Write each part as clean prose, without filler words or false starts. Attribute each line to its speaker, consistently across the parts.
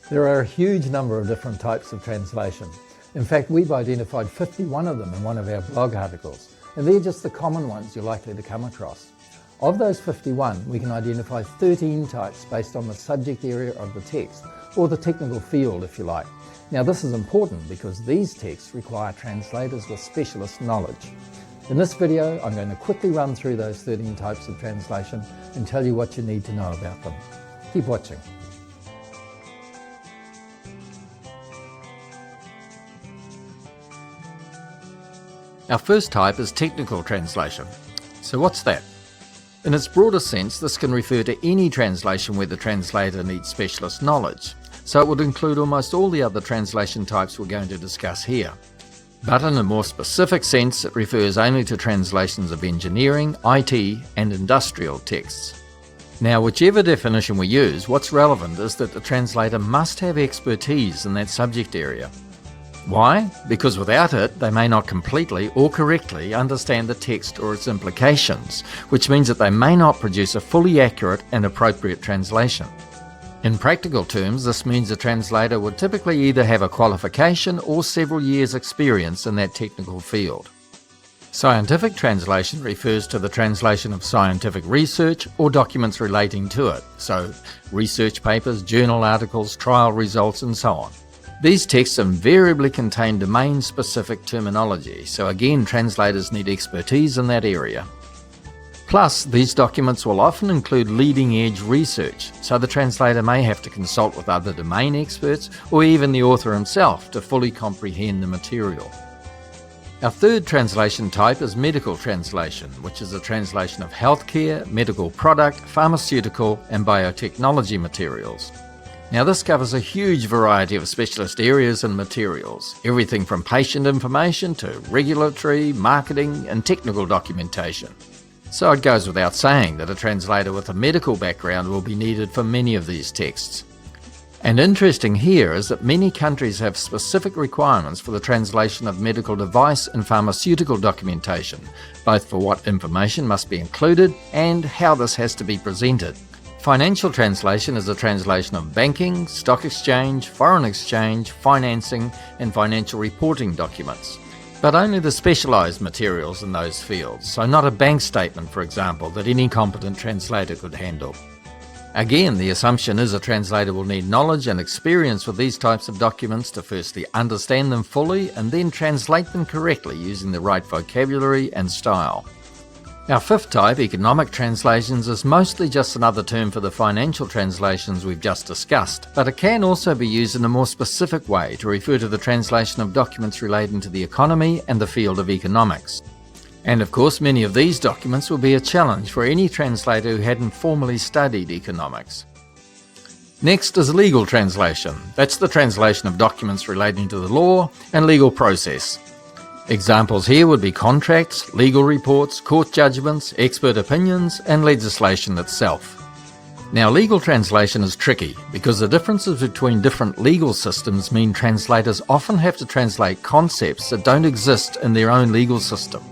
Speaker 1: There are a huge number of different types of translation. In fact, we've identified 51 of them in one of our blog articles, and they're just the common ones you're likely to come across. Of those 51, we can identify 13 types based on the subject area of the text, or the technical field if you like. Now this is important because these texts require translators with specialist knowledge. In this video, I'm going to quickly run through those 13 types of translation and tell you what you need to know about them. Keep watching. Our first type is technical translation. So what's that? In its broader sense, this can refer to any translation where the translator needs specialist knowledge. So it would include almost all the other translation types we're going to discuss here. But in a more specific sense, it refers only to translations of engineering, IT, and industrial texts. Now, whichever definition we use, what's relevant is that the translator must have expertise in that subject area. Why? Because without it, they may not completely or correctly understand the text or its implications, which means that they may not produce a fully accurate and appropriate translation. In practical terms, this means a translator would typically either have a qualification or several years' experience in that technical field. Scientific translation refers to the translation of scientific research or documents relating to it, so research papers, journal articles, trial results, and so on. These texts invariably contain domain-specific terminology, so again, translators need expertise in that area. Plus, these documents will often include leading-edge research, so the translator may have to consult with other domain experts or even the author himself to fully comprehend the material. Our third translation type is medical translation, which is a translation of healthcare, medical product, pharmaceutical, and biotechnology materials. Now this covers a huge variety of specialist areas and materials, everything from patient information to regulatory, marketing, and technical documentation. So it goes without saying that a translator with a medical background will be needed for many of these texts. And interesting here is that many countries have specific requirements for the translation of medical device and pharmaceutical documentation, both for what information must be included and how this has to be presented. Financial translation is a translation of banking, stock exchange, foreign exchange, financing, and financial reporting documents. But only the specialised materials in those fields, so not a bank statement, for example, that any competent translator could handle. Again, the assumption is a translator will need knowledge and experience with these types of documents to firstly understand them fully and then translate them correctly using the right vocabulary and style. Our fifth type, economic translations, is mostly just another term for the financial translations we've just discussed, but it can also be used in a more specific way to refer to the translation of documents relating to the economy and the field of economics. And of course, many of these documents will be a challenge for any translator who hadn't formally studied economics. Next is legal translation. That's the translation of documents relating to the law and legal process. Examples here would be contracts, legal reports, court judgments, expert opinions, and legislation itself. Now, legal translation is tricky because the differences between different legal systems mean translators often have to translate concepts that don't exist in their own legal system.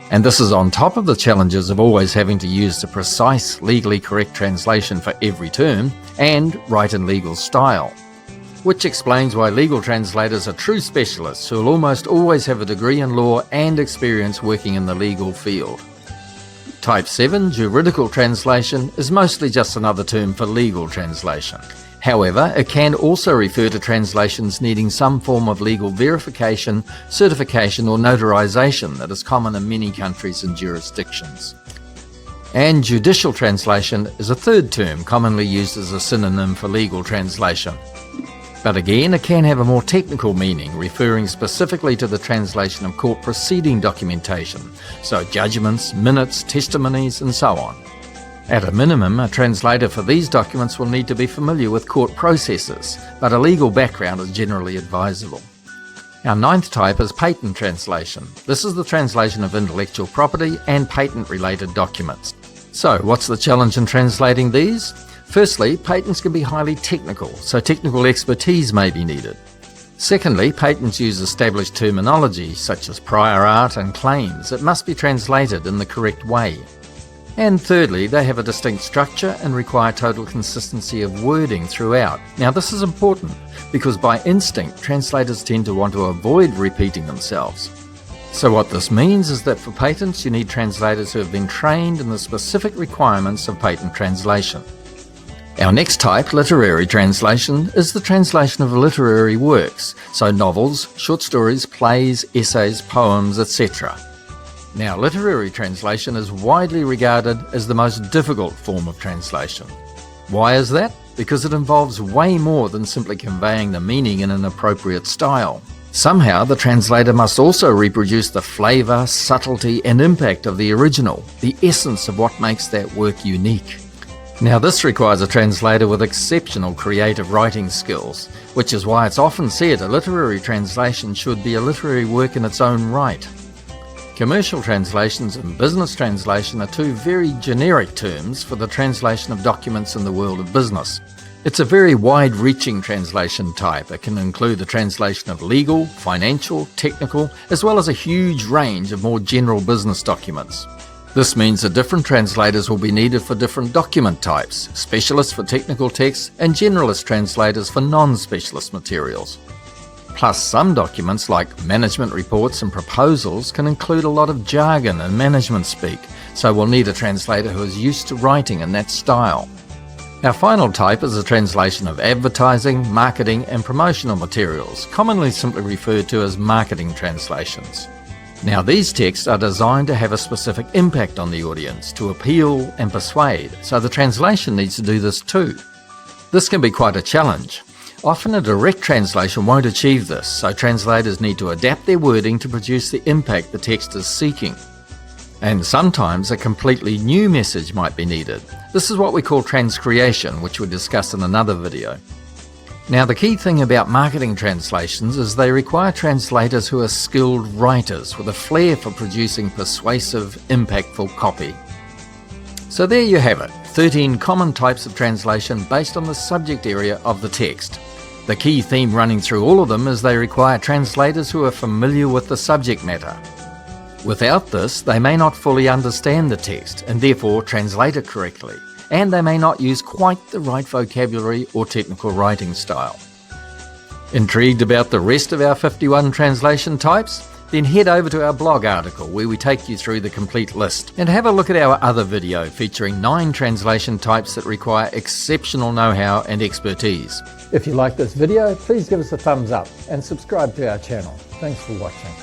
Speaker 1: And this is on top of the challenges of always having to use the precise, legally correct translation for every term and write in legal style. Which explains why legal translators are true specialists who will almost always have a degree in law and experience working in the legal field. Type 7, juridical translation, is mostly just another term for legal translation. However, it can also refer to translations needing some form of legal verification, certification, or notarization that is common in many countries and jurisdictions. And judicial translation is a third term commonly used as a synonym for legal translation. But again, it can have a more technical meaning, referring specifically to the translation of court proceeding documentation, so judgments, minutes, testimonies, and so on. At a minimum, a translator for these documents will need to be familiar with court processes, but a legal background is generally advisable. Our ninth type is patent translation. This is the translation of intellectual property and patent-related documents. So, what's the challenge in translating these? Firstly, patents can be highly technical, so technical expertise may be needed. Secondly, patents use established terminology such as prior art and claims that must be translated in the correct way. And thirdly, they have a distinct structure and require total consistency of wording throughout. Now this is important because by instinct, translators tend to want to avoid repeating themselves. So what this means is that for patents, you need translators who have been trained in the specific requirements of patent translation. Our next type, literary translation, is the translation of literary works, so novels, short stories, plays, essays, poems, etc. Now, literary translation is widely regarded as the most difficult form of translation. Why is that? Because it involves way more than simply conveying the meaning in an appropriate style. Somehow, the translator must also reproduce the flavour, subtlety and impact of the original, the essence of what makes that work unique. Now, this requires a translator with exceptional creative writing skills, which is why it's often said a literary translation should be a literary work in its own right. Commercial translations and business translation are two very generic terms for the translation of documents in the world of business. It's a very wide-reaching translation type. It can include the translation of legal, financial, technical, as well as a huge range of more general business documents. This means that different translators will be needed for different document types, specialists for technical texts and generalist translators for non-specialist materials. Plus, some documents like management reports and proposals can include a lot of jargon and management speak, so we'll need a translator who is used to writing in that style. Our final type is a translation of advertising, marketing and promotional materials, commonly simply referred to as marketing translations. Now, these texts are designed to have a specific impact on the audience, to appeal and persuade, so the translation needs to do this too. This can be quite a challenge. Often a direct translation won't achieve this, so translators need to adapt their wording to produce the impact the text is seeking. And sometimes a completely new message might be needed. This is what we call transcreation, which we'll discuss in another video. Now, the key thing about marketing translations is they require translators who are skilled writers with a flair for producing persuasive, impactful copy. So there you have it, 13 common types of translation based on the subject area of the text. The key theme running through all of them is they require translators who are familiar with the subject matter. Without this, they may not fully understand the text and therefore translate it correctly, and they may not use quite the right vocabulary or technical writing style. Intrigued about the rest of our 51 translation types? Then head over to our blog article where we take you through the complete list, and have a look at our other video featuring 9 translation types that require exceptional know-how and expertise. If you like this video, please give us a thumbs up and subscribe to our channel. Thanks for watching.